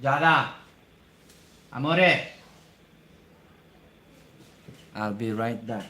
Giada, amore. I'll be right back.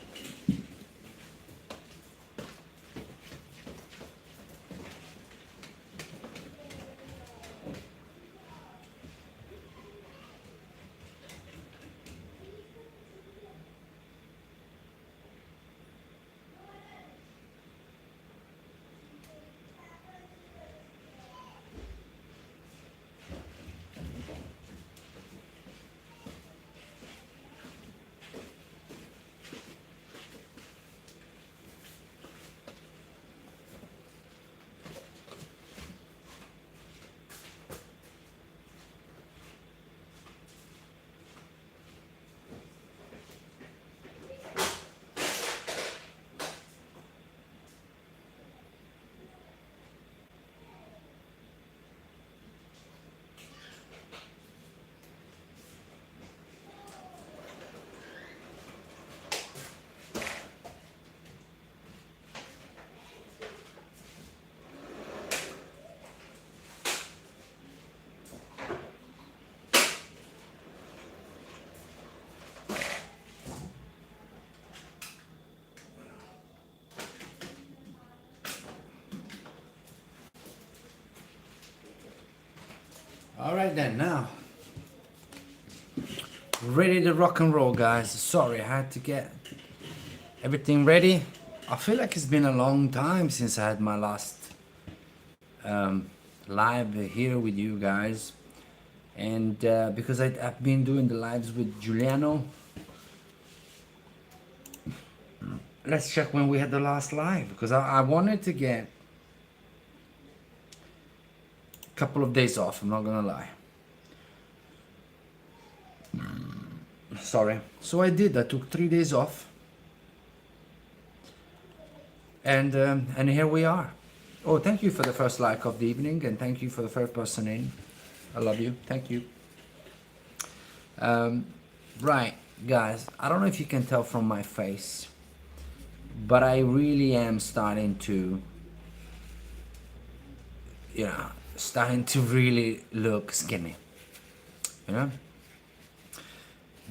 All right then, now ready to rock and roll, guys. Sorry, I had to get everything ready. I feel like it's been a long time since I had my last live here with you guys, and because I've been doing the lives with Giuliano. Let's check when we had the last live, because I wanted to get a couple of days off, I'm not gonna lie. Sorry. So I did. I took 3 days off, and here we are. Oh, thank you for the first like of the evening, and thank you for the first person in. I love you. Thank you. Right, guys. I don't know if you can tell from my face, but I really am starting to, starting to really look skinny. You know.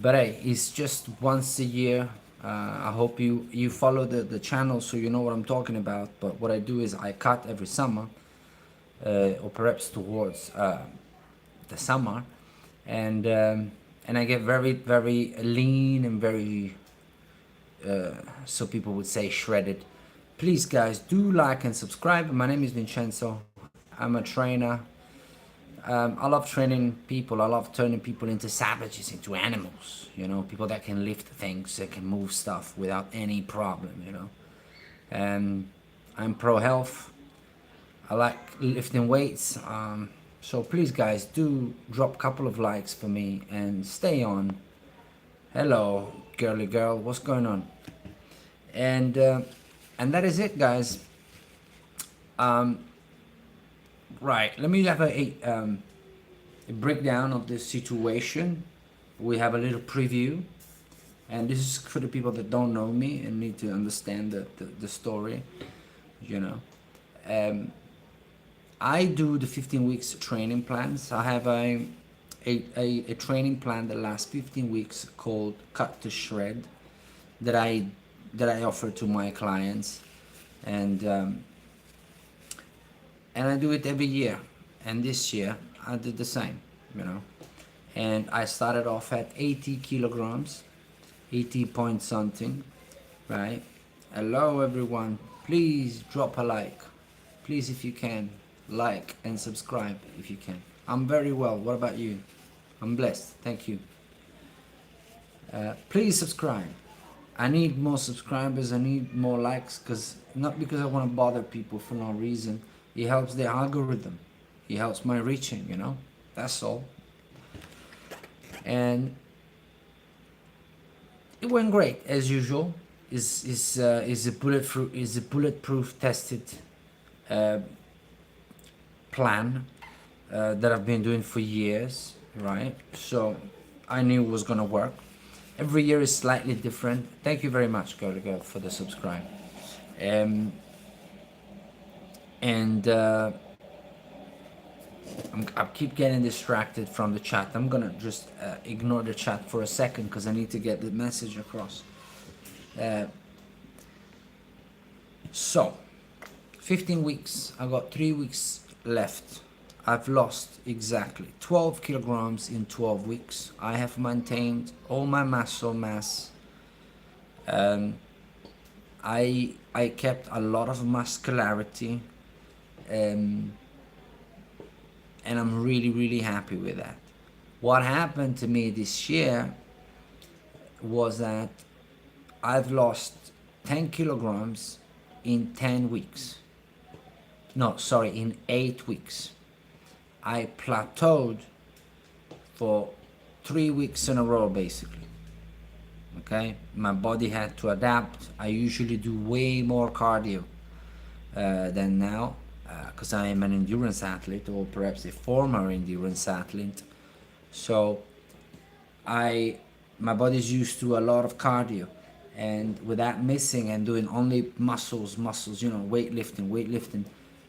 But hey, it's just once a year. I hope you follow the channel so you know what I'm talking about. But what I do is I cut every summer, or perhaps towards the summer, and I get very very lean and very so people would say shredded. Please, guys, do like and subscribe. My name is Vincenzo. I'm a trainer. I love training people. I love turning people into savages, into animals. People that can lift things, that can move stuff without any problem. And I'm pro health. I like lifting weights. So please, guys, do drop a couple of likes for me and stay on. Hello, girly girl. What's going on? And that is it, guys. Right, let me have a breakdown of the situation. We have a little preview, and this is for the people that don't know me and need to understand the story. I do the 15 weeks training plans. I have a training plan that lasts 15 weeks called Cut to Shred that I offer to my clients, and I do it every year. And this year I did the same, and I started off at 80 kilograms, 80 point something, right? Hello everyone, please drop a like, please, if you can, like and subscribe if you can. I'm very well, what about you? I'm blessed, thank you. Please subscribe. I need more subscribers, I need more likes, not because I want to bother people for no reason. It helps the algorithm. It helps my reaching, that's all. And it went great as usual. Is a bulletproof tested plan that I've been doing for years, right? So I knew it was gonna work. Every year is slightly different. Thank you very much, girl, for the subscribe. And I keep getting distracted from the chat. I'm gonna just ignore the chat for a second because I need to get the message across. So, 15 weeks. I got 3 weeks left. I've lost exactly 12 kilograms in 12 weeks. I have maintained all my muscle mass. I kept a lot of muscularity, and I'm really happy with that. What happened to me this year was that I've lost 10 kilograms in 10 weeks. No, sorry, in 8 weeks. I plateaued for 3 weeks in a row, basically. Okay, my body had to adapt. I usually do way more cardio than now because I am an endurance athlete, or perhaps a former endurance athlete. So my body's used to a lot of cardio, and with that missing and doing only muscles, weightlifting.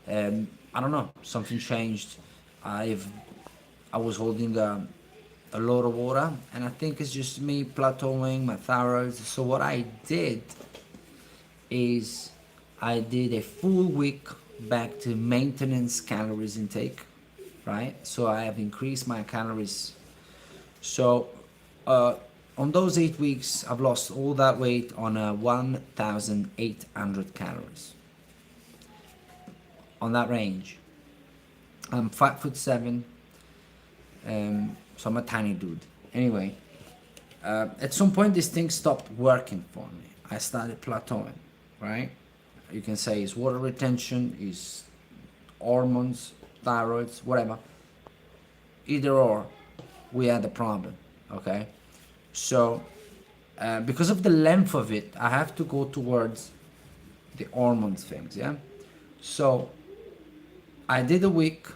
I don't know, something changed. I was holding a lot of water, and I think it's just me plateauing my thyroid. So what I did is I did a full week back to maintenance calories intake, right? So I have increased my calories. So on those 8 weeks, I've lost all that weight on 1,800 calories. On that range. I'm 5'7", so I'm a tiny dude. Anyway, at some point this thing stopped working for me. I started plateauing, right? You can say it's water retention, it's hormones, thyroids, whatever. Either or, we had a problem, okay? So, because of the length of it, I have to go towards the hormones things, yeah? So, I did a week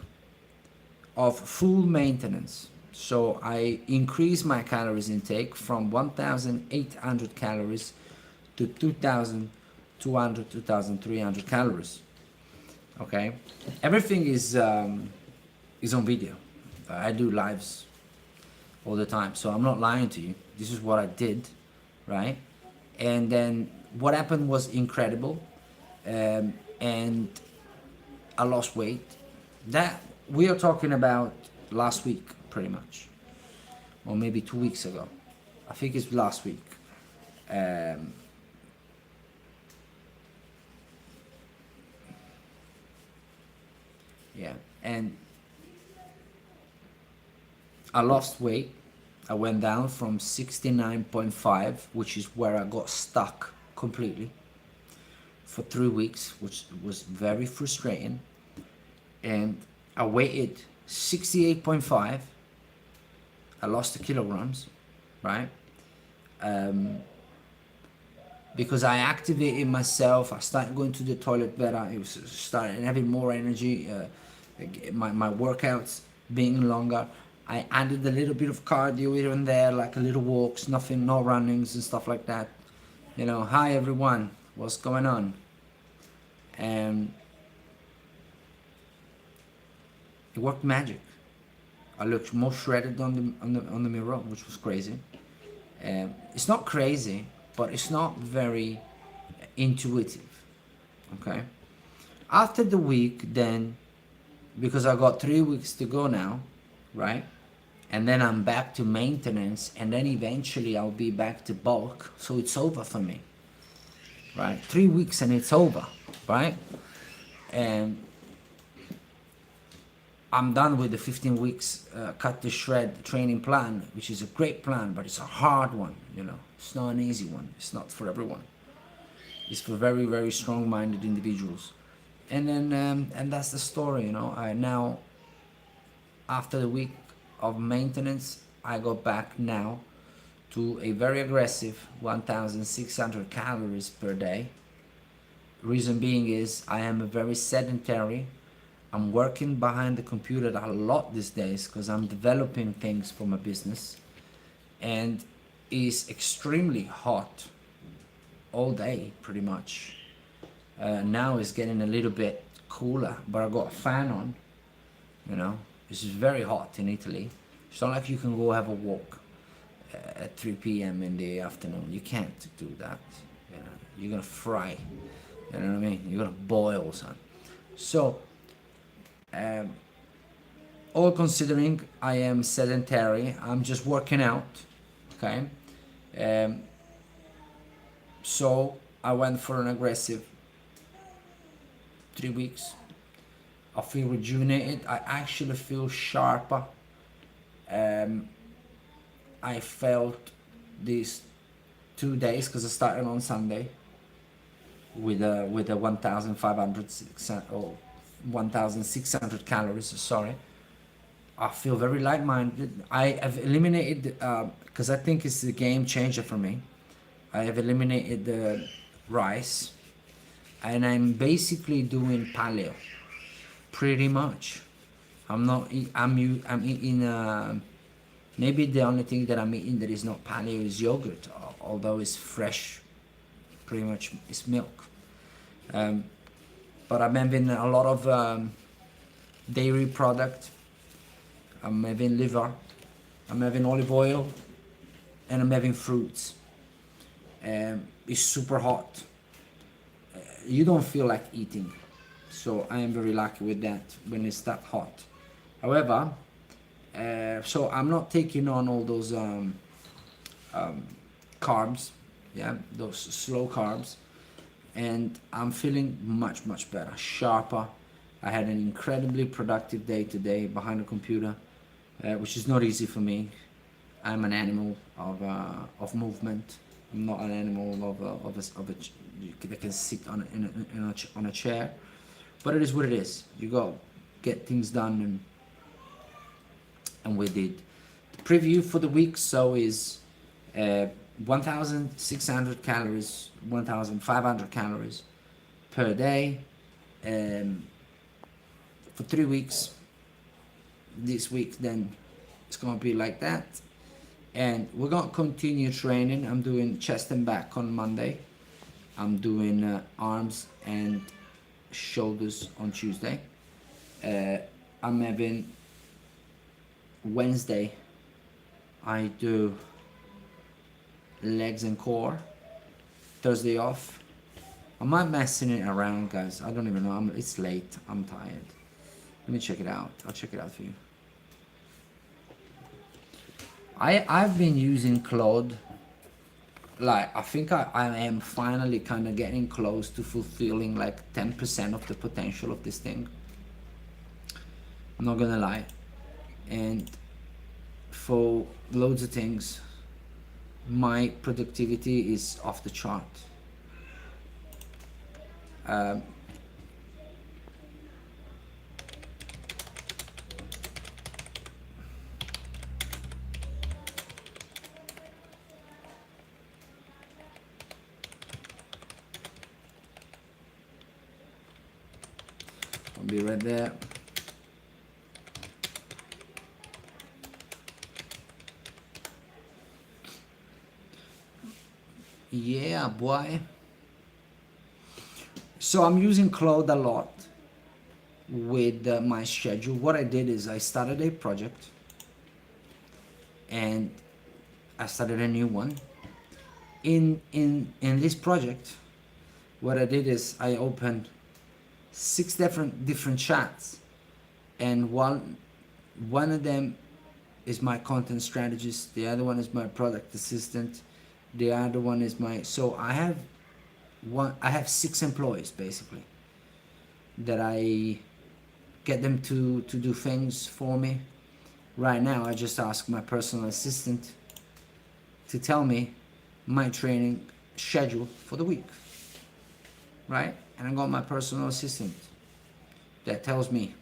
of full maintenance. So I increased my calories intake from 1,800 calories to 2,200, 2,300 calories. Okay, everything is on video. I do lives all the time, so I'm not lying to you. This is what I did, right? And then what happened was incredible, and I lost weight. That we are talking about last week, pretty much, or maybe 2 weeks ago. I think it's last week. Yeah, and I lost weight. I went down from 69.5, which is where I got stuck completely for 3 weeks, which was very frustrating. And I weighed 68.5. I lost the kilograms, right? Because I activated myself. I started going to the toilet better. It was started having more energy. My workouts being longer. I added a little bit of cardio here and there, like a little walks, nothing, no runnings and stuff like that. You know, hi everyone, what's going on? And it worked magic. I looked more shredded on the mirror, which was crazy. It's not crazy, but it's not very intuitive. Okay. After the week, then, because I got 3 weeks to go now, right? And then I'm back to maintenance, and then eventually I'll be back to bulk. So it's over for me, right? 3 weeks and it's over, right? And I'm done with the 15 weeks cut to shred training plan, which is a great plan, but it's a hard one, you know. It's not an easy one. It's not for everyone. It's for very, very strong-minded individuals. And then, and that's the story, you know. I now, after the week of maintenance, I go back now to a very aggressive 1,600 calories per day. Reason being is I am a very sedentary. I'm working behind the computer a lot these days because I'm developing things for my business, and it's extremely hot all day pretty much. Now it's getting a little bit cooler, but I got a fan on, you know, It's very hot in Italy. It's not like you can go have a walk at 3 p.m. in the afternoon. You can't do that. You know, you're gonna fry. You know what I mean? You're gonna boil, son. So, um, all considering, I am sedentary. I'm just working out. Okay. Um, so I went for an aggressive 3 weeks. I feel rejuvenated. I actually feel sharper. Um, I felt these 2 days because I started on Sunday with a 1,500 or 1,600 calories. Sorry, I feel very light-minded. I have eliminated because I think it's a game changer for me. I have eliminated the rice, and I'm basically doing paleo, pretty much. I'm eating. Maybe the only thing that I'm eating that is not paleo is yogurt, although it's fresh. Pretty much it's milk. But I'm having a lot of dairy product. I'm having liver. I'm having olive oil, and I'm having fruits. It's super hot. You don't feel like eating, so I am very lucky with that when it's that hot. However, so I'm not taking on all those carbs, yeah, those slow carbs, and I'm feeling much better, sharper. I had an incredibly productive day today behind the computer, which is not easy for me. I'm an animal of movement. I'm not an animal that can sit on a chair, but it is what it is. You go get things done, and we did. The preview for the week so is 1,600 calories, 1,500 calories per day, for 3 weeks. This week then it's gonna be like that, and we're gonna continue training. I'm doing chest and back on Monday. I'm doing arms and shoulders on Tuesday. I'm having Wednesday, I do legs and core. Thursday off. I might messing it around, guys. I don't even know. It's late. I'm tired. Let me check it out. I'll check it out for you. I've been using Claude. Like, I think I am finally kind of getting close to fulfilling like 10% of the potential of this thing. I'm not gonna lie. And for loads of things, my productivity is off the chart. I'll be right there. Yeah, boy. So I'm using Claude a lot with my schedule. What I did is I started a project, and I started a new one. In this project, what I did is I opened 6 different chats, and one of them is my content strategist, the other one is my product assistant, the other one is so I have 6 employees basically that I get them to do things for me. Right now I just ask my personal assistant to tell me my training schedule for the week, right? And I got my personal assistant that tells me.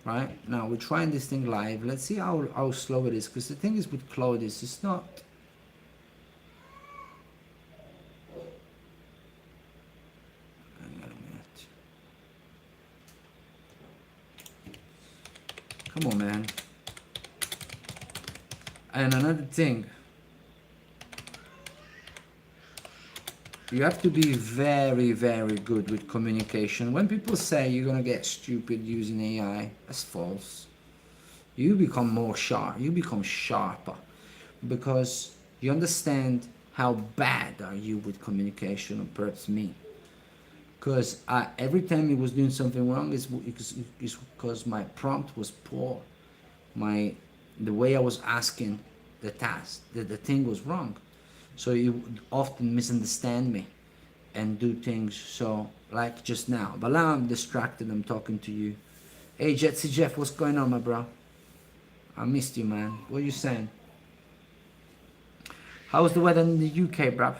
Right now we're trying this thing live. Let's see how slow it is, because the thing is with Claude is it's not. Hang on a minute. Come on, man. And another thing, you have to be very good with communication. When people say you're gonna get stupid using AI, that's false. you become more sharp. You become sharper because you understand how bad are you with communication, or perhaps me. Because every time he was doing something wrong, it's because my prompt was poor. The way I was asking the task, the thing was wrong. So you would often misunderstand me and do things so like just now. But now I'm distracted, I'm talking to you. Hey Jetsy Jeff, what's going on, my bro? I missed you, man. What are you saying? How's the weather in the UK, bruv?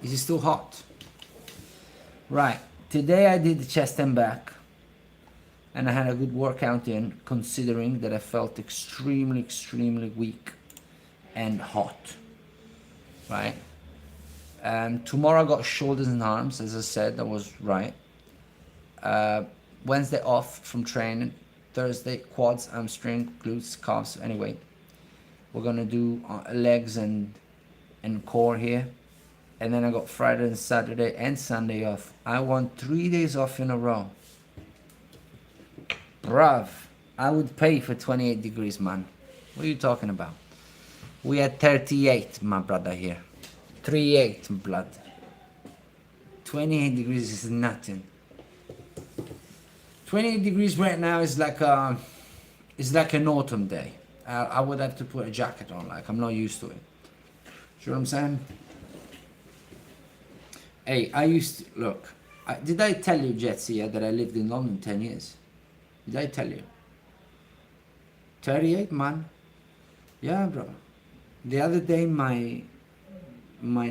Is it still hot? Right, today I did the chest and back and I had a good workout in, considering that I felt extremely weak and hot, right? Tomorrow I got shoulders and arms, as I said, that was right. Wednesday off from training, Thursday quads, hamstring, glutes, calves. Anyway, we're gonna do legs and core here, and then I got Friday and Saturday and Sunday off. I want 3 days off in a row. Bruv, I would pay for 28 degrees, man. What are you talking about? We had 38, my brother here. 38, blood. 28 degrees is nothing. 28 degrees right now is like an autumn day. I would have to put a jacket on, like I'm not used to it. See what I'm saying? Hey, I used to, look, did I tell you, Jetsy, that I lived in London 10 years? Did I tell you? 38, man. Yeah, bro. The other day, my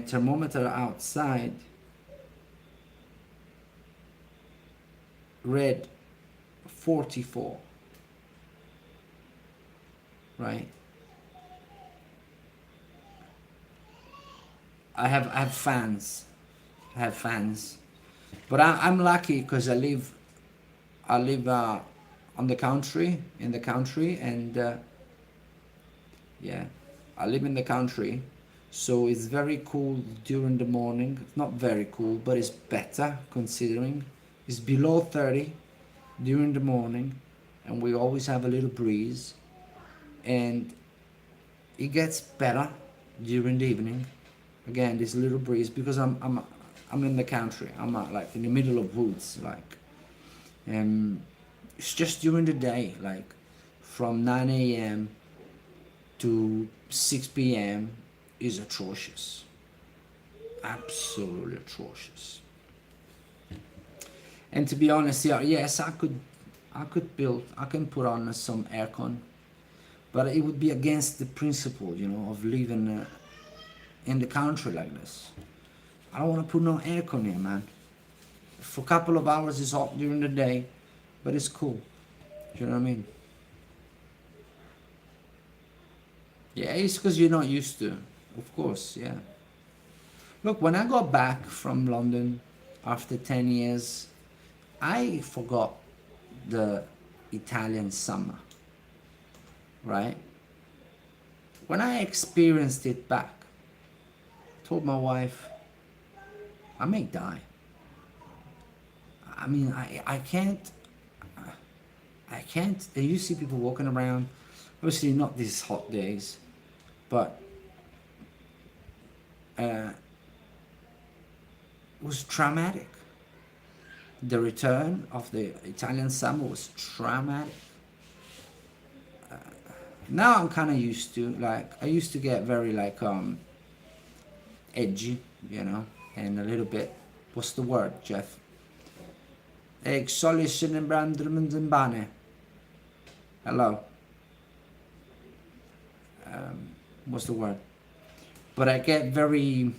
thermometer outside read 44. Right? I have fans. I have fans, but I'm lucky because I live in the country, and yeah, I live in the country, so it's very cool during the morning. It's not very cool, but it's better considering it's below 30 during the morning, and we always have a little breeze, and it gets better during the evening. Again, this little breeze, because I'm in the country. I'm like in the middle of woods, like, it's just during the day, like from 9 a.m. to 6 p.m. is atrocious, absolutely atrocious. And to be honest, yeah, yes, I can put on some aircon, but it would be against the principle, of living in the country like this. I don't want to put no aircon here, man. For a couple of hours it's hot during the day, but it's cool. Do you know what I mean? Yeah, it's because you're not used to. Of course, yeah. Look, when I got back from London after 10 years, I forgot the Italian summer, right? When I experienced it back, I told my wife, I may die. I mean, I can't, and you see people walking around, obviously not these hot days, but it was traumatic. The return of the Italian summer was traumatic. Now I'm kind of used to, like, I used to get very, like, edgy, and a little bit, what's the word, Jeff? Hello. What's the word? But I get very,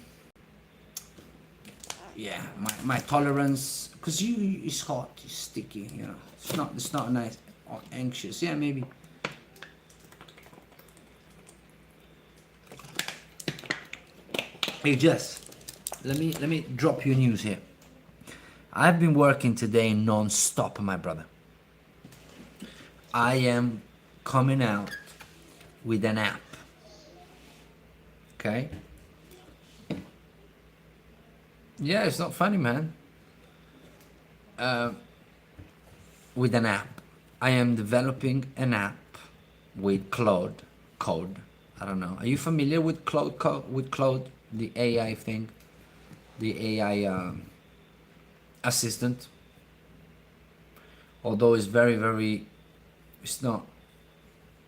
yeah, my tolerance, because it's hot, it's sticky, it's not nice, or anxious, yeah, maybe. Hey Jess, let me drop you news here. I've been working today non-stop, my brother. I am coming out with an app. Okay? Yeah, it's not funny, man. with an app. I am developing an app with Claude Code. I don't know. Are you familiar with Claude Code? With Claude, the AI thing, the AI assistant. Although it's very, very, it's not.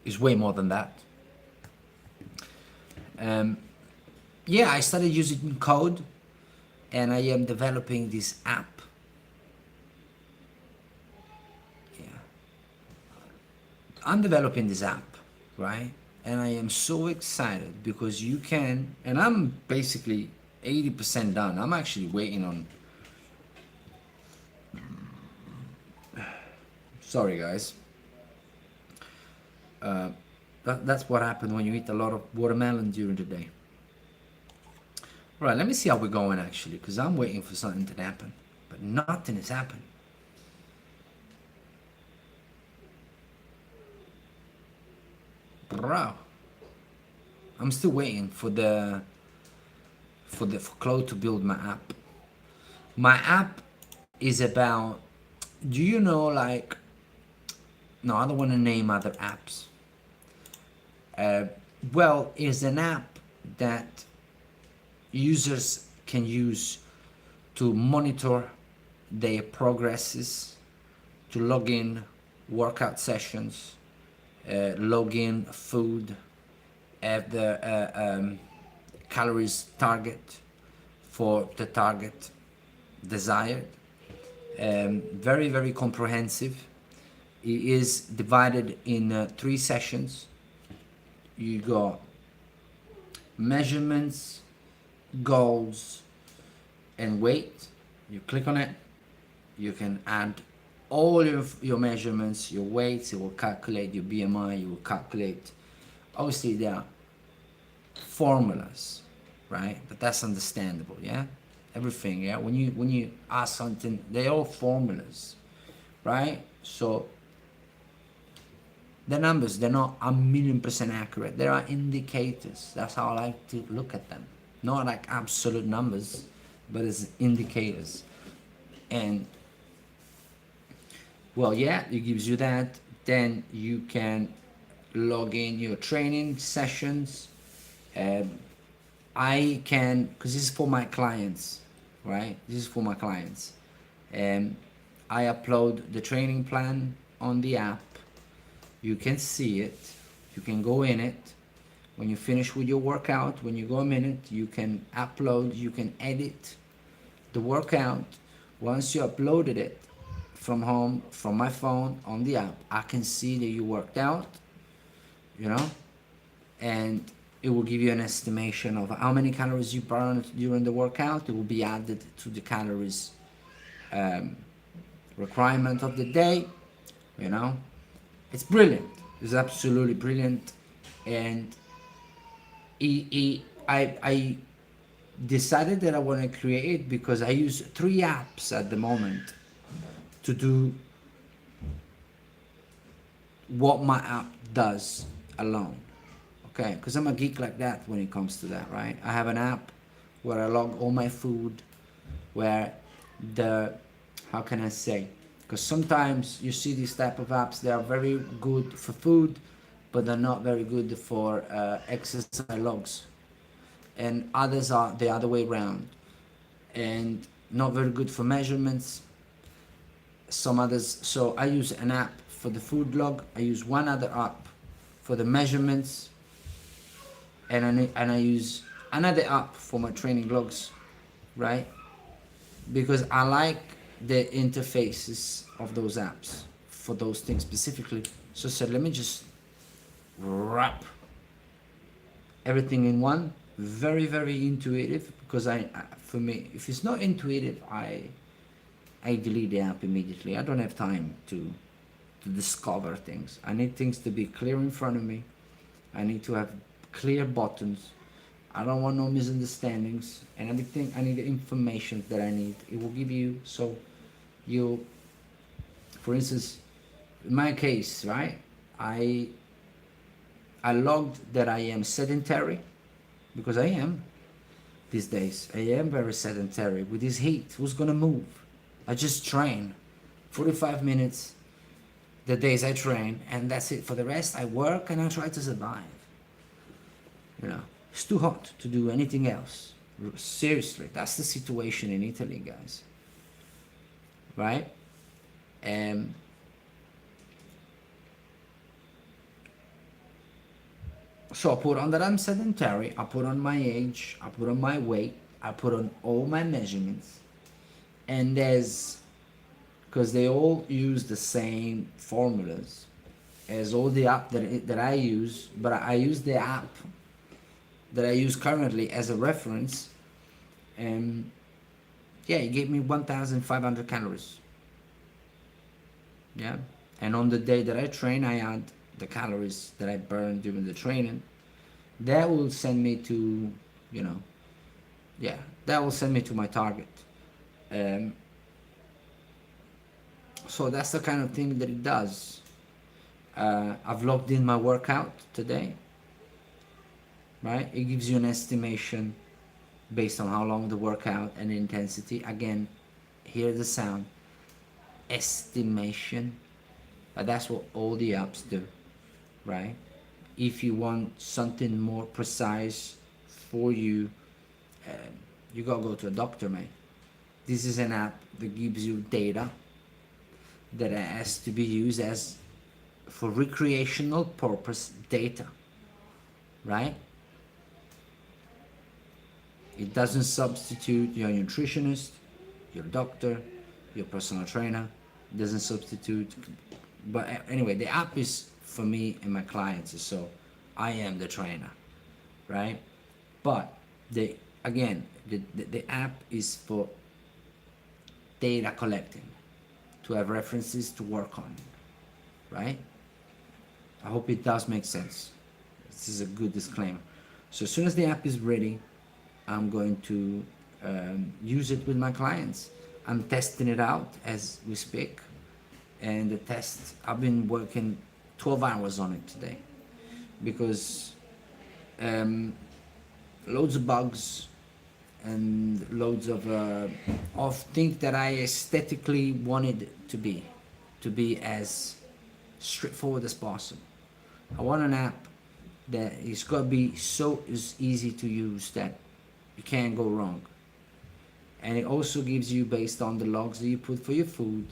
It's way more than that. Yeah, I started using Code, and I am developing this app. Yeah, I'm developing this app, right? And I am so excited because you can, and I'm basically 80% done. I'm actually waiting on. Sorry, guys. That's what happened when you eat a lot of watermelon during the day. Right, let me see how we're going actually, because I'm waiting for something to happen, but nothing has happened. Bro, I'm still waiting for Claude to build my app. My app is about. Do you know like? No, I don't want to name other apps. Well, it's an app that users can use to monitor their progresses, to log in workout sessions, log in food, have the calories target for the target desired. Very, very comprehensive. It is divided in 3 sessions. You got measurements, goals, and weight. You click on it, you can add all your measurements, your weights. It will calculate your BMI. You will calculate. Obviously, there are formulas, right? But that's understandable, yeah. Everything, yeah. When you ask something, they're all formulas, right? So the numbers, they're not 1,000,000% accurate. There are indicators. That's how I like to look at them. Not like absolute numbers, but as indicators. And well, yeah, it gives you that. Then you can log in your training sessions. I can, because this is for my clients, right? This is for my clients. I upload the training plan on the app. You can see it. You can go in it. When you finish with your workout, when you go a minute, you can upload, you can edit the workout. Once you uploaded it from home, from my phone, on the app, I can see that you worked out, you know, and it will give you an estimation of how many calories you burned during the workout. It will be added to the calories requirement of the day, you know. It's brilliant. It's absolutely brilliant. And I decided that I want to create it because I use 3 apps at the moment to do what my app does alone. Okay, because I'm a geek like that when it comes to that, right? I have an app where I log all my food, where how can I say? Because sometimes you see these type of apps, they are very good for food, but they're not very good for exercise logs. And others are the other way around, and not very good for measurements. Some others, so I use an app for the food log. I use one other app for the measurements, and I use another app for my training logs, right? Because I like the interfaces of those apps for those things specifically. So I said, let me just wrap everything in one. Very, very intuitive, because for me, if it's not intuitive, I delete the app immediately. I don't have time to discover things. I need things to be clear in front of me. I need to have clear buttons. I don't want no misunderstandings, and everything. I need the information that I need. It will give you, so you, for instance, in my case, right? I logged that I am sedentary, because I am these days. I am very sedentary with this heat. Who's gonna move? I just train 45 minutes the days I train, and that's it. For the rest, I work and I try to survive. You know, it's too hot to do anything else. Seriously, that's the situation in Italy, guys. Right? And so I put on that I'm sedentary, I put on my age, I put on my weight, I put on all my measurements, and because they all use the same formulas as all the app that I use, but I use the app that I use currently as a reference, and yeah, it gave me 1,500 calories. Yeah, and on the day that I train, I add the calories that I burn during the training. That will send me to, you know, yeah, that will send me to my target. Um, so that's the kind of thing that it does. I've logged in my workout today, right? It gives you an estimation based on how long the workout and intensity. Again, hear the sound, estimation, but that's what all the apps do, right? If you want something more precise for you, you gotta go to a doctor, mate. This is an app that gives you data that has to be used as for recreational purpose data, right? It doesn't substitute your nutritionist, your doctor, your personal trainer. It doesn't substitute. But anyway, the app is for me and my clients, so I am the trainer, right? But the app is for data collecting, to have references to work on, right? I hope it does make sense. This is a good disclaimer. So as soon as the app is ready, I'm going to use it with my clients. I'm testing it out as we speak, and the test, I've been working 12 hours on it today because loads of bugs and loads of things that I aesthetically wanted to be as straightforward as possible. I want an app that is got to be so easy to use that you can't go wrong. And it also gives you, based on the logs that you put for your food,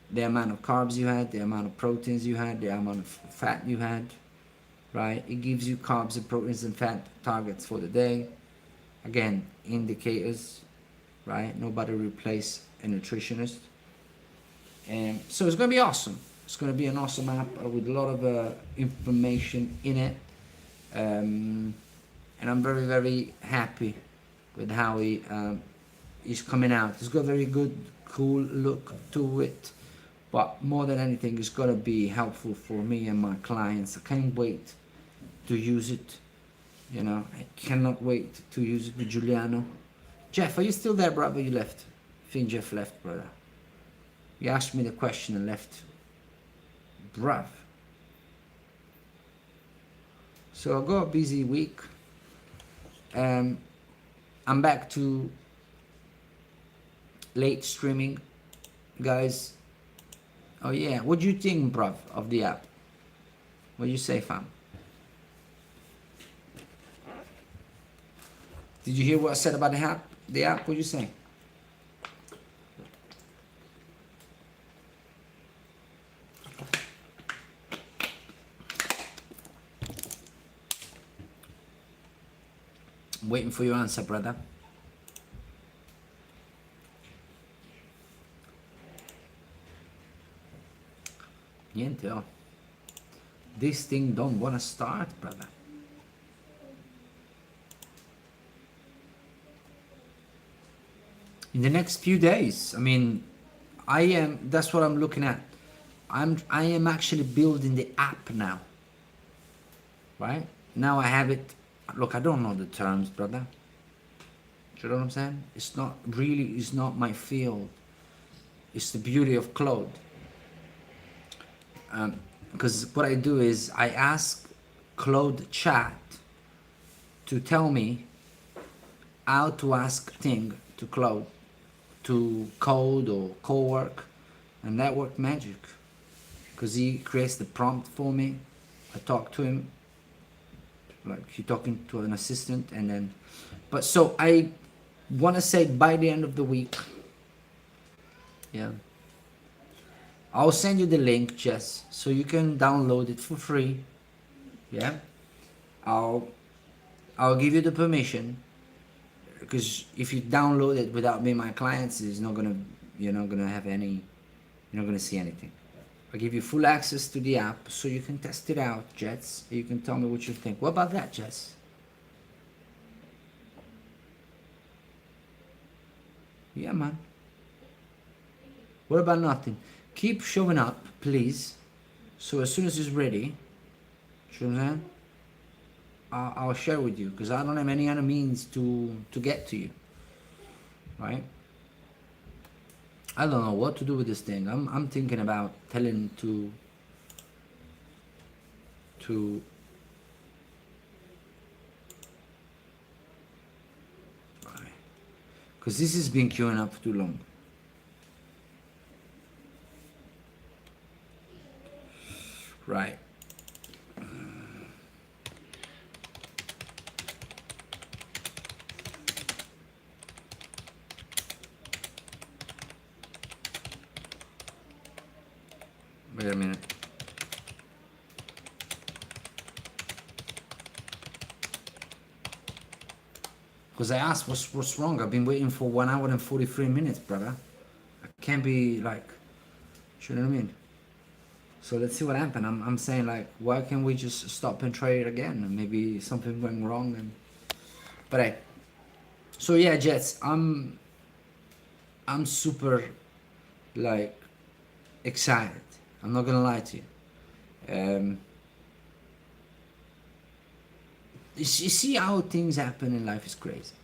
the amount of carbs you had, the amount of proteins you had, the amount of fat you had, right? It gives you carbs and proteins and fat targets for the day. Again, indicators, right? Nobody replace a nutritionist. And so it's going to be awesome. It's going to be an awesome app with a lot of information in it. And I'm very, very happy with how he is coming out. It's got a very good, cool look to it. But more than anything, it's got to be helpful for me and my clients. I can't wait to use it. You know, I cannot wait to use it with Giuliano. Jeff, are you still there, brother? You left. I think Jeff left, brother. You asked me the question and left. Bruv. So I got a busy week. I'm back to late streaming, guys. Oh yeah, what do you think, bruv, of the app? What do you say, fam? Did you hear what I said about the app? The app, what do you say? I'm waiting for your answer, brother. Niente, oh. This thing don't wanna start, brother. In the next few days, I mean, that's what I'm looking at. I am actually building the app now. Right? Now I have it. Look, I don't know the terms, brother. Do you know what I'm saying? It's not my field. It's the beauty of Claude. Because what I do is I ask Claude Chat to tell me how to ask thing to Claude to code or co-work and network magic. because he creates the prompt for me. I talk to him like you're talking to an assistant, and then, but so I want to say by the end of the week, yeah, I'll send you the link, Jess, so you can download it for free. Yeah, I'll give you the permission, because if you download it without me, my clients, it's not gonna, you're not gonna have any, you're not gonna see anything. I'll give you full access to the app so you can test it out, Jets. You can tell me what you think. What about that, Jets? Yeah, man. What about nothing? Keep showing up, please. So as soon as it's ready, you know what I'm saying? I'll share with you, because I don't have any other means to get to you, right? I don't know what to do with this thing. I'm thinking about telling to because this has been queuing up for too long. Right. Wait a minute. Because I asked what's wrong. I've been waiting for 1 hour and 43 minutes, brother. I can't be like, you know what I mean? So let's see what happened. I'm saying like, why can't we just stop and try it again? And maybe something went wrong. And but hey, so yeah, Jets, I'm super like excited. I'm not gonna lie to you. You see how things happen in life is crazy.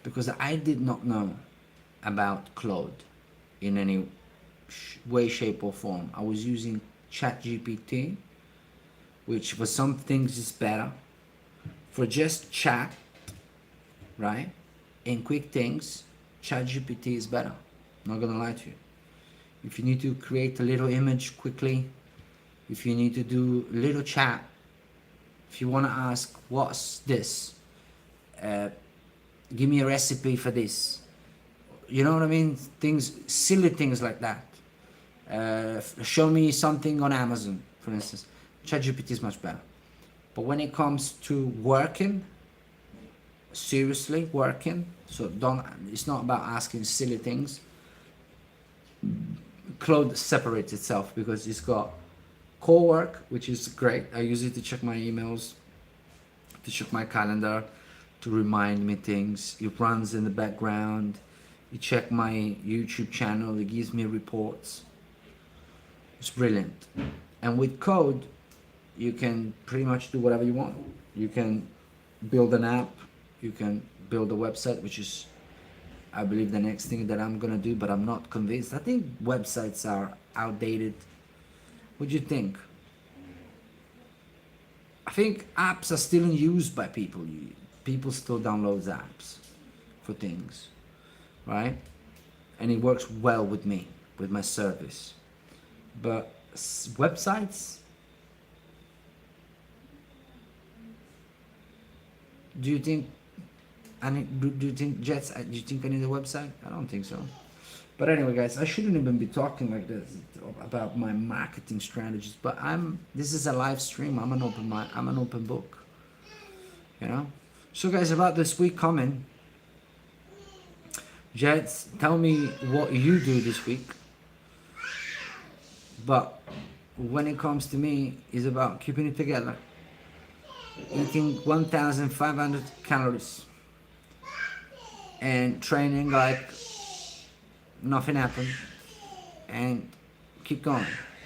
Because I did not know about Claude in any way, shape, or form. I was using ChatGPT, which for some things is better. For just chat, right? And quick things, ChatGPT is better. I'm not gonna lie to you. If you need to create a little image quickly, if you need to do a little chat, if you want to ask, what's this? Give me a recipe for this. You know what I mean? Things, silly things like that. Show me something on Amazon, for instance. ChatGPT is much better. But when it comes to working, seriously working, so it's not about asking silly things. Claude separates itself because it's got core work, which is great. I use it to check my emails, to check my calendar, to remind me things. It runs in the background. You check my YouTube channel, it gives me reports. It's brilliant. And with Code, you can pretty much do whatever you want. You can build an app, you can build a website, which is, I believe, the next thing that I'm gonna do, but I'm not convinced. I think websites are outdated. What do you think? I think apps are still in use by people. People still download apps for things, right? And it works well with me, with my service. But websites, do you think do you think Jets, do you think I need a website? I don't think so. But anyway, guys, I shouldn't even be talking like this about my marketing strategies, but this is a live stream. I'm an open book, you know? So guys, about this week coming, Jets, tell me what you do this week. But when it comes to me, it's about keeping it together, eating 1,500 calories, and training like nothing happened, and keep going.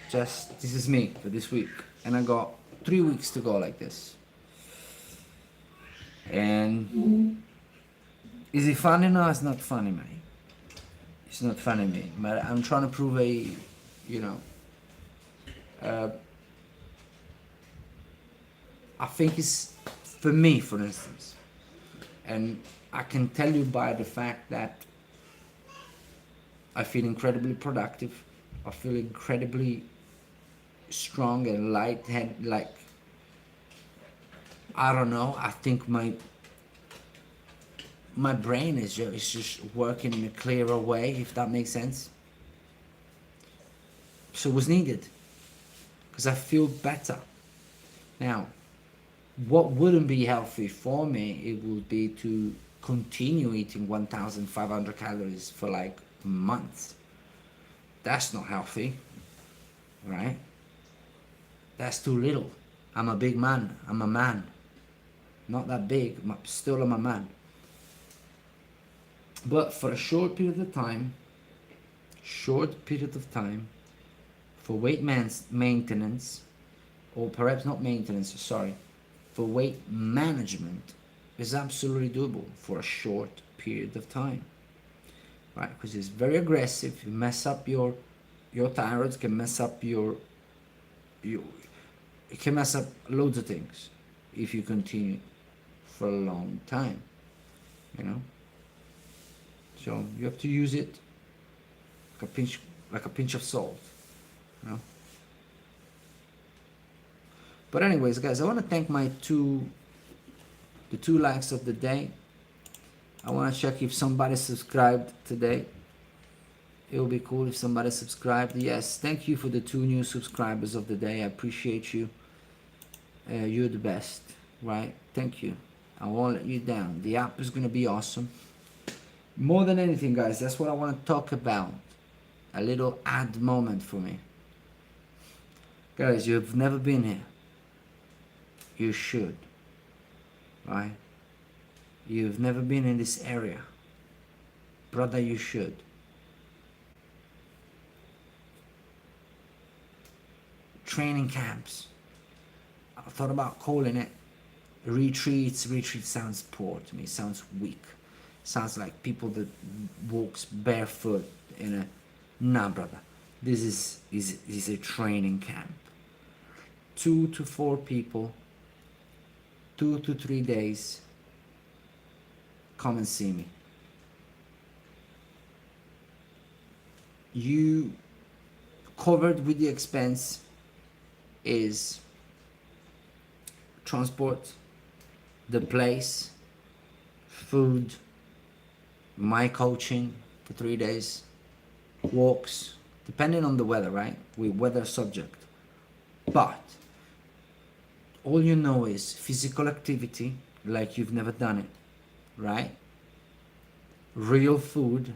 Just, this is me for this week, and I got 3 weeks to go like this. And is it funny? No, it's not funny, man. It's not funny, man. But I'm trying to prove I think it's for me, for instance, and I can tell you by the fact that I feel incredibly productive. I feel incredibly strong and light head, like, I don't know, I think my brain is just working in a clearer way, if that makes sense. So it was needed because I feel better. Now, what wouldn't be healthy for me, it would be to continue eating 1,500 calories for like months. That's not healthy, right? That's too little. I'm a big man. I'm a man. Not that big, but still I'm a man. But for a short period of time, for weight maintenance, or perhaps not maintenance, sorry, for weight management, is absolutely doable for a short period of time, right? Because it's very aggressive. You mess up your thyroid, can mess up it can mess up loads of things if you continue for a long time, you know. So you have to use it like a pinch of salt, you know. But anyways, guys, I want to thank the two likes of the day. I want to check if somebody subscribed today. It would be cool if somebody subscribed. Yes, thank you for the 2 new subscribers of the day. I appreciate you. You're the best, right? Thank you. I won't let you down. The app is going to be awesome. More than anything, guys, that's what I want to talk about. A little ad moment for me. Guys, you've never been here. You should, right? You've never been in this area. Brother, you should. Training camps. I thought about calling it retreats. Retreat sounds poor to me. Sounds weak. Sounds like people that walks barefoot in a... Nah, brother. This is a training camp. 2 to 4 people, 2 to 3 days. Come and see me. You covered with the expense is transport, the place, food, my coaching for 3 days, walks, depending on the weather, right? We're weather subject. But all you know is physical activity like you've never done it, right? Real food.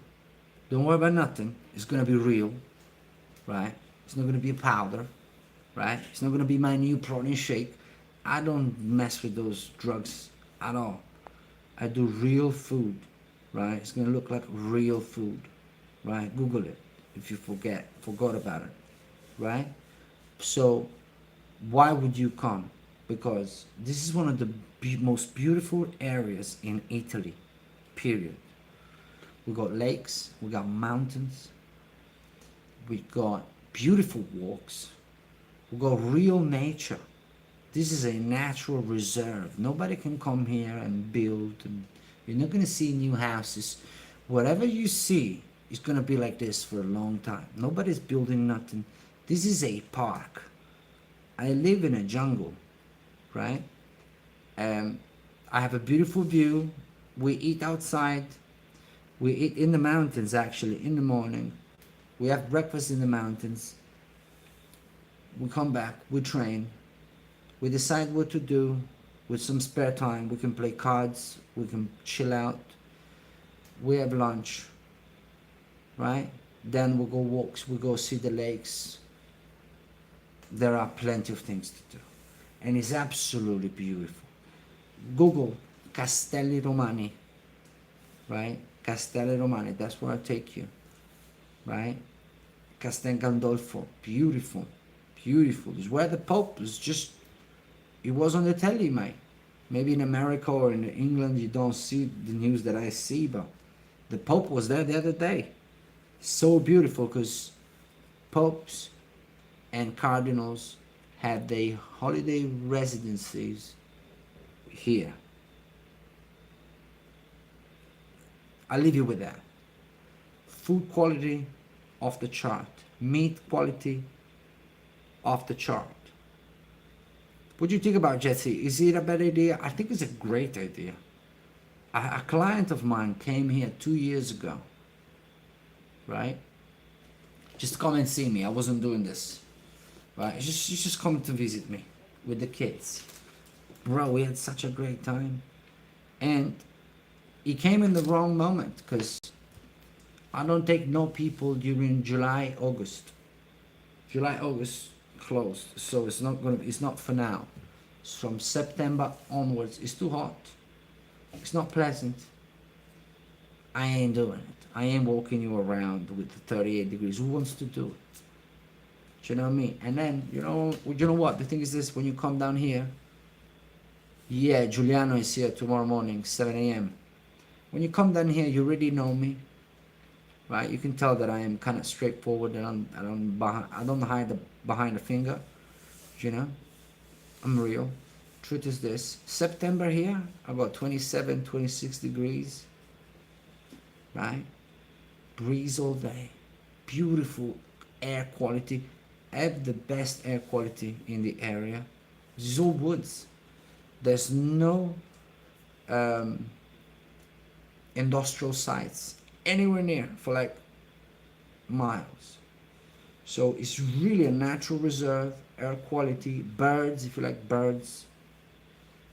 Don't worry about nothing. It's gonna be real, right? It's not gonna be a powder, right? It's not gonna be my new protein shake. I don't mess with those drugs at all. I do real food, right? It's gonna look like real food, right? Google it if you forgot about it, right? So why would you come? Because this is one of the most beautiful areas in Italy, period. We got lakes, we got mountains, we got beautiful walks, we got real nature. This is a natural reserve. Nobody can come here and build. And you're not going to see new houses. Whatever you see is going to be like this for a long time. Nobody's building nothing. This is a park. I live in a jungle, right? I have a beautiful view. We eat outside. We eat in the mountains, actually, in the morning. We have breakfast in the mountains. We come back, we train. We decide what to do with some spare time. We can play cards, we can chill out. We have lunch, right? Then we go walks, we go see the lakes. There are plenty of things to do. And it's absolutely beautiful. Google Castelli Romani, right? Castelli Romani, that's where I take you, right? Castel Gandolfo, beautiful, beautiful. It's where the Pope was just, it was on the telly, mate. Maybe in America or in England you don't see the news that I see, but the Pope was there the other day. So beautiful because popes and cardinals have their holiday residencies here. I'll leave you with that. Food quality off the chart. Meat quality off the chart. What do you think about Jesse? Is it a bad idea? I think it's a great idea. A client of mine came here 2 years ago, right? Just come and see me. I wasn't doing this, right? He's just coming to visit me with the kids. Bro, we had such a great time. And he came in the wrong moment because I don't take no people during July, August. July, August closed, so it's not for now. It's from September onwards. It's too hot. It's not pleasant. I ain't doing it. I ain't walking you around with the 38 degrees. Who wants to do it? Do you know what I mean? And then you know what? The thing is this: when you come down here, yeah, Giuliano is here tomorrow morning, 7 a.m. When you come down here, you already know me, right? You can tell that I am kind of straightforward and I don't hide behind a finger. You know, I'm real. Truth is this: September here, about 27, 26 degrees, right? Breeze all day, beautiful air quality. I have the best air quality in the area. This is all woods. There's no industrial sites anywhere near for like miles. So it's really a natural reserve, air quality, birds, if you like birds.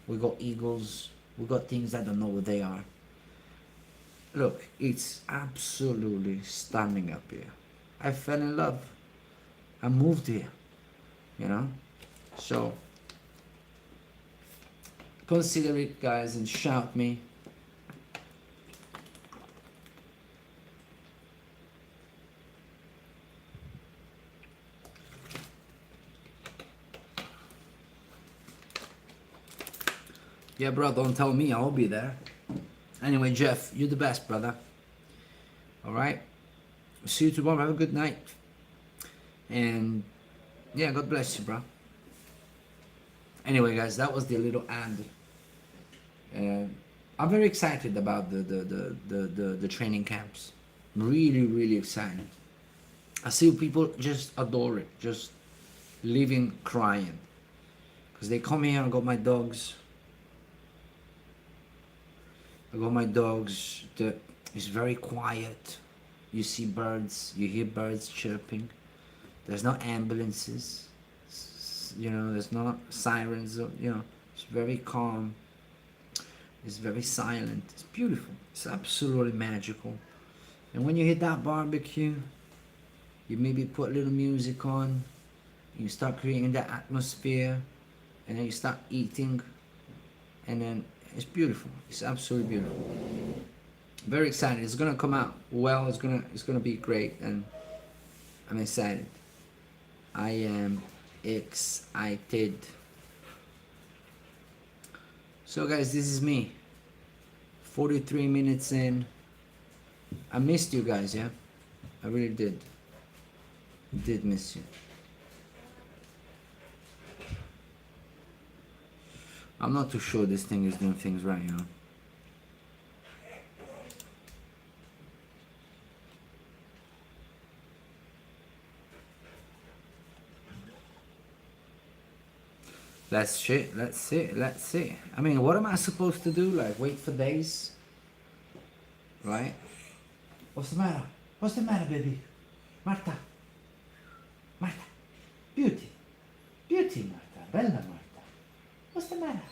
We got eagles, we got things I don't know what they are. Look, it's absolutely stunning up here. I fell in love. I moved here, you know? So consider it, guys, and shout me. Yeah, bro, don't tell me, I'll be there. Anyway, Jeff, you're the best, brother. Alright? See you tomorrow. Have a good night. And yeah, God bless you, bro. Anyway, guys, that was the little Andy. I'm very excited about the training camps. Really, really excited. I see people just adore it, just leaving crying. Because they come here, I got my dogs. It's very quiet. You see birds, you hear birds chirping. There's no ambulances, you know, there's no sirens, you know, it's very calm. It's very silent. It's beautiful. It's absolutely magical. And when you hit that barbecue, you maybe put a little music on, you start creating that atmosphere, and then you start eating, and then it's beautiful. It's absolutely beautiful. Very excited. It's gonna come out well. It's gonna be great, and I'm excited. I am excited. So guys, this is me. 43 minutes in. I missed you guys, yeah? I really did. Did miss you. I'm not too sure this thing is doing things right, you know? Let's see. I mean, what am I supposed to do? Like, wait for days? Right? What's the matter? What's the matter, baby? Marta. Marta. Beauty. Beauty, Marta. Bella Marta. What's the matter?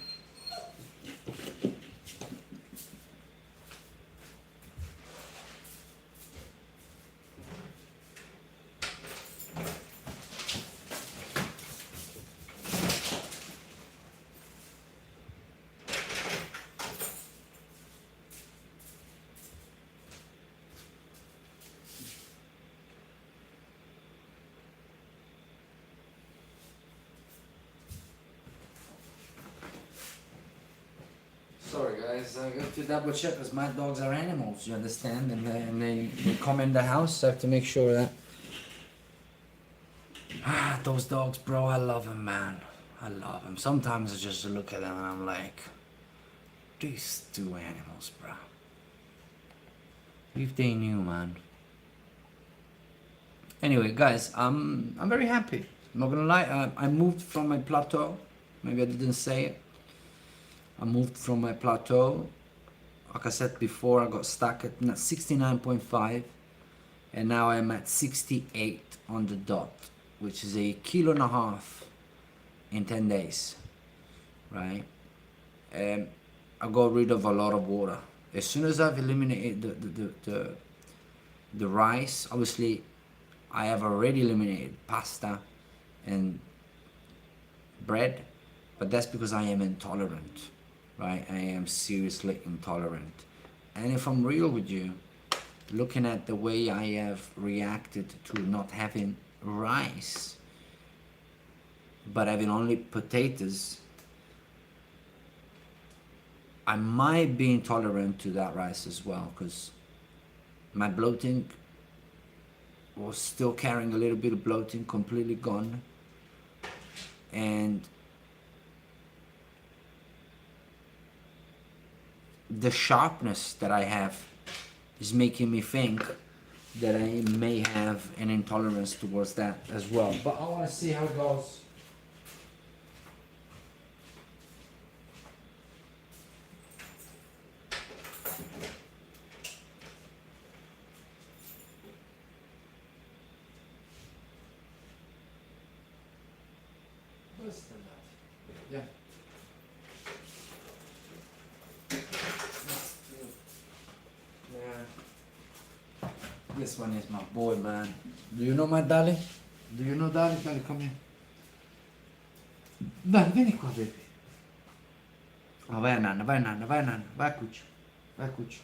Sorry guys, I got to double check because my dogs are animals, you understand? And they come in the house, so I have to make sure that... those dogs, bro, I love them, man. I love them. Sometimes I just look at them and I'm like, these two animals, bro. If they knew, man. Anyway, guys, I'm very happy. I'm not gonna lie, I moved from my plateau. Maybe I didn't say it. I moved from my plateau. Like I said before, I got stuck at 69.5, and now I'm at 68 on the dot, which is a kilo and a half in 10 days, right? And I got rid of a lot of water. As soon as I've eliminated the rice, obviously I have already eliminated pasta and bread, but that's because I am intolerant, right? I am seriously intolerant. And if I'm real with you, looking at the way I have reacted to not having rice, but having only potatoes, I might be intolerant to that rice as well, because my bloating was still carrying a little bit of bloating, completely gone. And the sharpness that I have is making me think that I may have an intolerance towards that as well. But I want to see how it goes. Yeah. This one is my boy, man. Do you know my Dali? Do you know Dali? Dali, come here. Dali, vieni qua, baby. Oh, vai a nanna, vai a nanna, vai a nanna. Vai a cuccio. Vai a cuccio.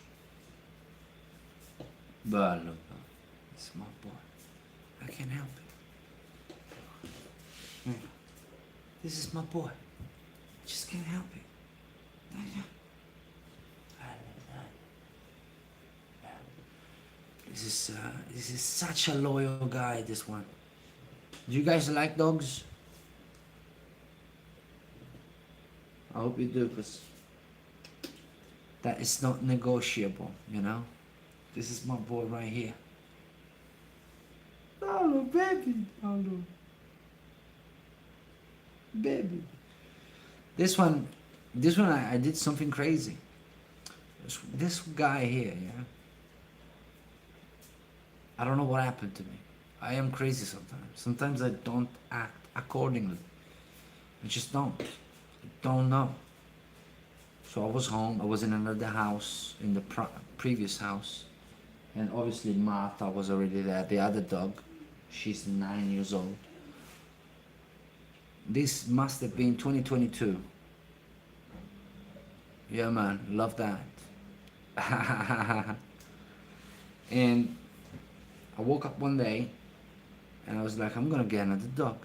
Bello. It's my boy. I can't help it. This is my boy. Just can't help it. This is such a loyal guy, this one. Do you guys like dogs? I hope you do, because that is not negotiable, you know? This is my boy right here. Hello, baby. Hello. Baby. This one I did something crazy. This guy here, yeah? I don't know what happened to me. I am crazy sometimes. Sometimes I don't act accordingly. I just don't. I don't know. So I was home. I was in another house, in the previous house. And obviously Martha was already there, the other dog. She's 9 years old. This must have been 2022. Yeah, man, love that. And I woke up one day and I was like, I'm gonna get another dog.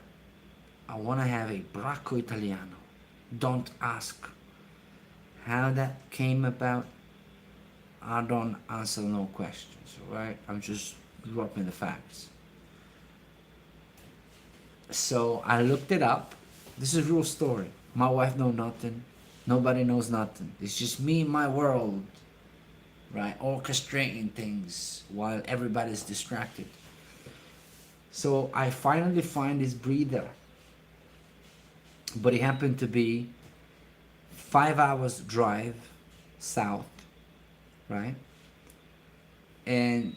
I wanna have a Bracco Italiano. Don't ask how that came about. I don't answer no questions, alright? I'm just dropping the facts. So I looked it up. This is a real story. My wife knows nothing. Nobody knows nothing. It's just me in my world, right? Orchestrating things while everybody's distracted. So I finally find this breeder. But it happened to be 5 hours drive south, right? And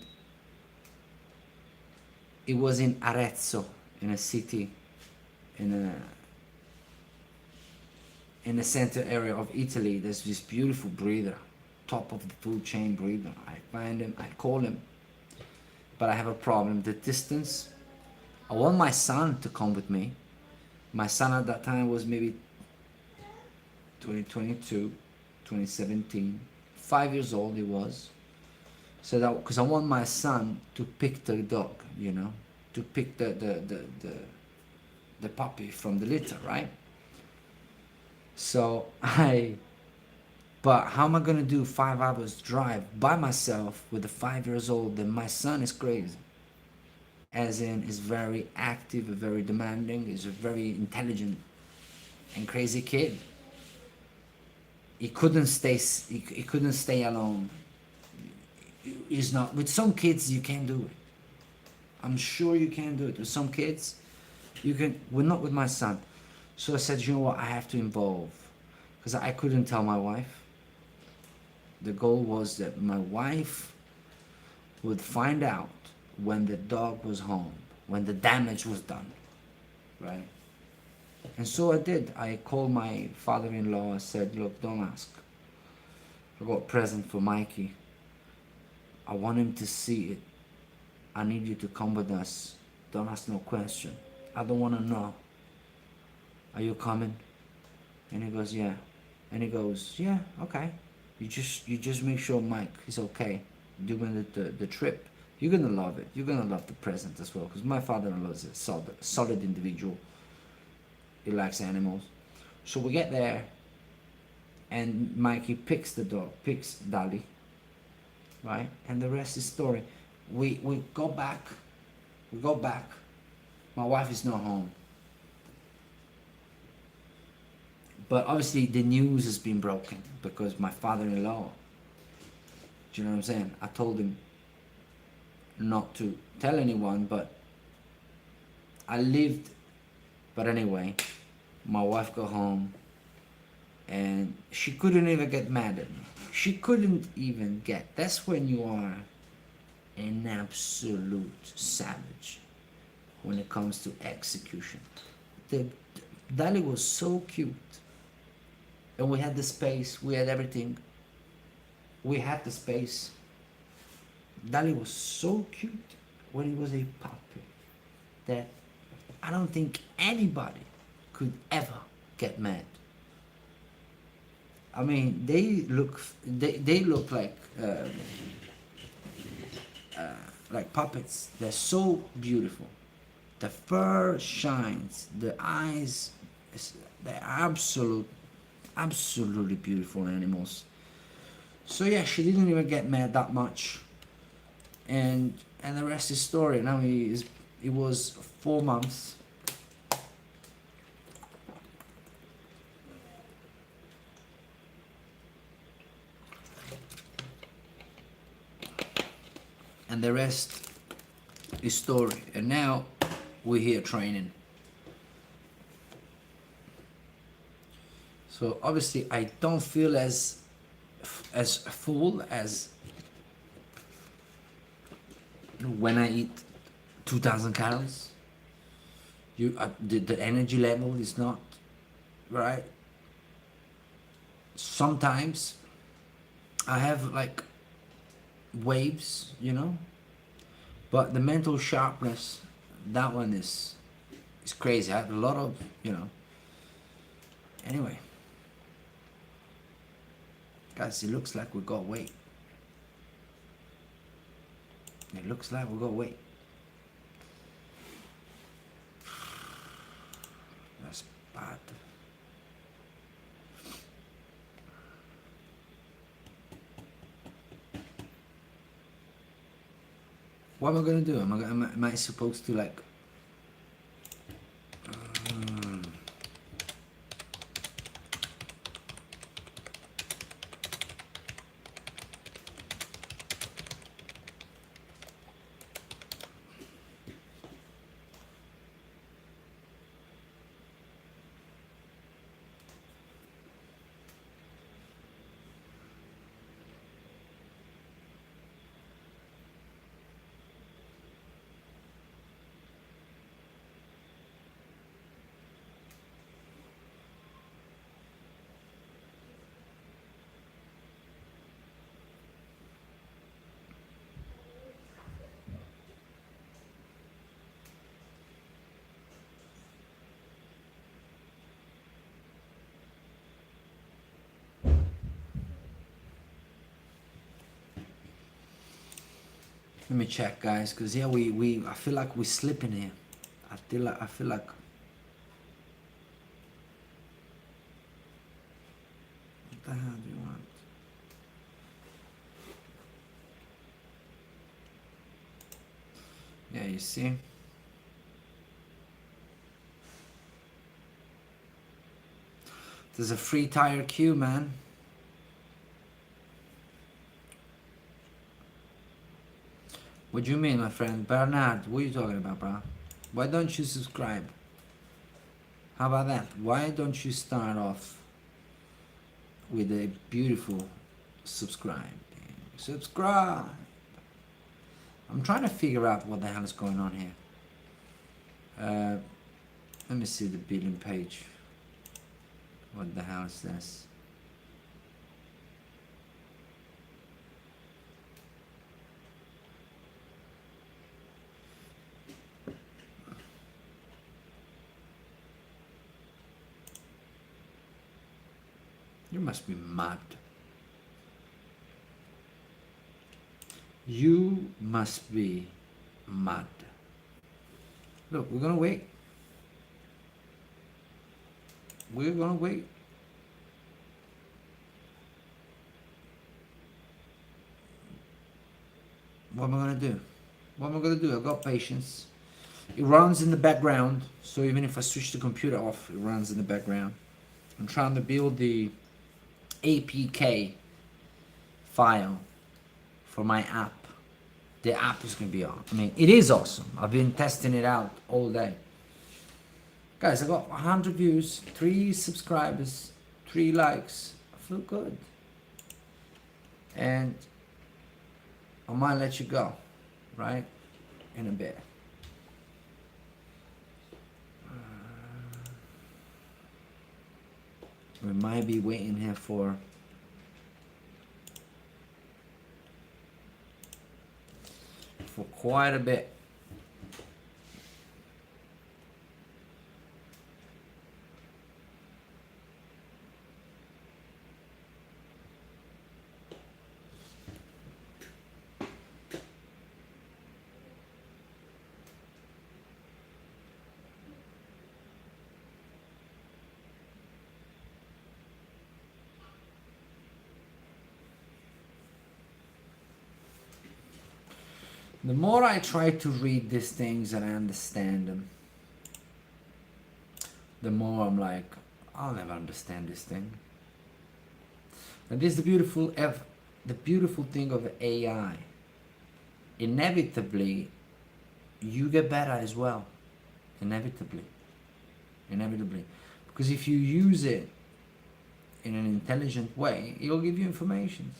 it was in Arezzo, in a city, in the center area of Italy. There's this beautiful breeder, top of the food chain breeder. I find him, I call him, but I have a problem. The distance. I want my son to come with me. My son at that time was maybe 2022, 2017, 5 years old he was. So that, because I want my son to pick the dog, you know, to pick the puppy from the litter, right? So but how am I gonna do 5 hours drive by myself with a 5 years old? Then my son is crazy, as in is very active, very demanding, is a very intelligent and crazy kid. He couldn't stay alone. He's not, with some kids you can't do it. I'm sure you can do it. With some kids, You can. We're not with my son. So I said, you know what? I have to involve, because I couldn't tell my wife. The goal was that my wife would find out when the dog was home, when the damage was done, right? And so I did. I called my father-in-law. I said, look, don't ask. I got a present for Mikey. I want him to see it. I need you to come with us. Don't ask no question. I don't want to know. Are you coming? And he goes, yeah. And he goes, yeah, okay. You just make sure Mike is okay doing the trip. You're gonna love it. You're gonna love the present as well. Because my father-in-law is a solid individual. He likes animals. So we get there, and Mikey picks the dog, picks Dali, right? And the rest is story. We go back. We go back. My wife is not home. But obviously the news has been broken because my father-in-law, do you know what I'm saying? I told him not to tell anyone, but I lived. But anyway, my wife got home and she couldn't even get mad at me. She couldn't even get. That's when you are an absolute savage when it comes to execution. Dali was so cute. And we had the space, we had everything. We had the space. Dali was so cute when he was a puppy that I don't think anybody could ever get mad. I mean, they look like puppets. They're so beautiful. The fur shines, the eyes, they're absolutely beautiful animals. So yeah, she didn't even get mad that much, and the rest is story. Now it was 4 months. And the rest is story. And now we're here training. So obviously I don't feel as full as when I eat 2,000 calories. The energy level is not right. Sometimes I have like waves, but the mental sharpness, that one is crazy. I have a lot of, anyway. Guys, it looks like we got weight. It looks like we got weight. That's bad. What am I gonna do? Am I supposed to like? Let me check, guys, because yeah, I feel like we're slipping here. I feel like. What the hell do you want? Yeah, you see. There's a free tire queue, man. What do you mean, my friend? Bernard, what are you talking about, bro? Why don't you subscribe? How about that? Why don't you start off with a beautiful subscribe? Subscribe! I'm trying to figure out what the hell is going on here. Let me see the billing page. What the hell is this? You must be mad. You must be mad. Look, we're gonna wait. We're gonna wait. What am I gonna do? What am I gonna do? I've got patience. It runs in the background, so even if I switch the computer off, it runs in the background. I'm trying to build the APK file for my app. The app is gonna be on. I mean, it is awesome. I've been testing it out all day. Guys, I got 100 views, 3 subscribers, 3 likes. I feel good. And I might let you go, right? In a bit. We might be waiting here for quite a bit. The more I try to read these things and I understand them, the more I'm like, I'll never understand this thing. And this is the beautiful thing of AI. Inevitably, you get better as well. Inevitably. Because if you use it in an intelligent way, it will give you information.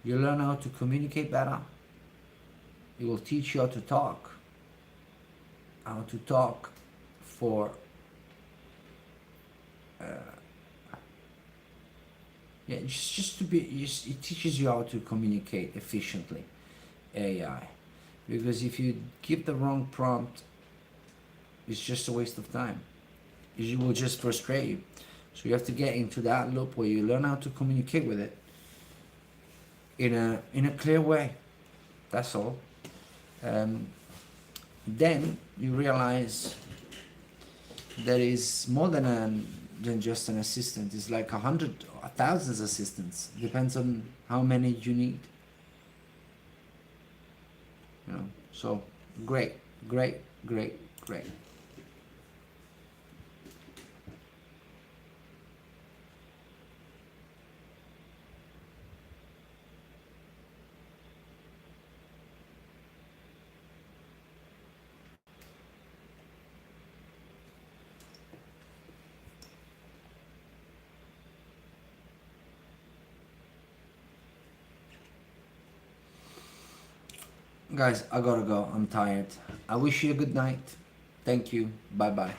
You learn how to communicate better. It will teach you how to talk for just to be. It teaches you how to communicate efficiently, AI, because if you give the wrong prompt, it's just a waste of time. It will just frustrate you. So you have to get into that loop where you learn how to communicate with it in a clear way. That's all. Then you realize there is more than just an assistant. It's like 1,000 assistants. Depends on how many you need. You know. So great. Guys, I gotta go. I'm tired. I wish you a good night. Thank you. Bye bye.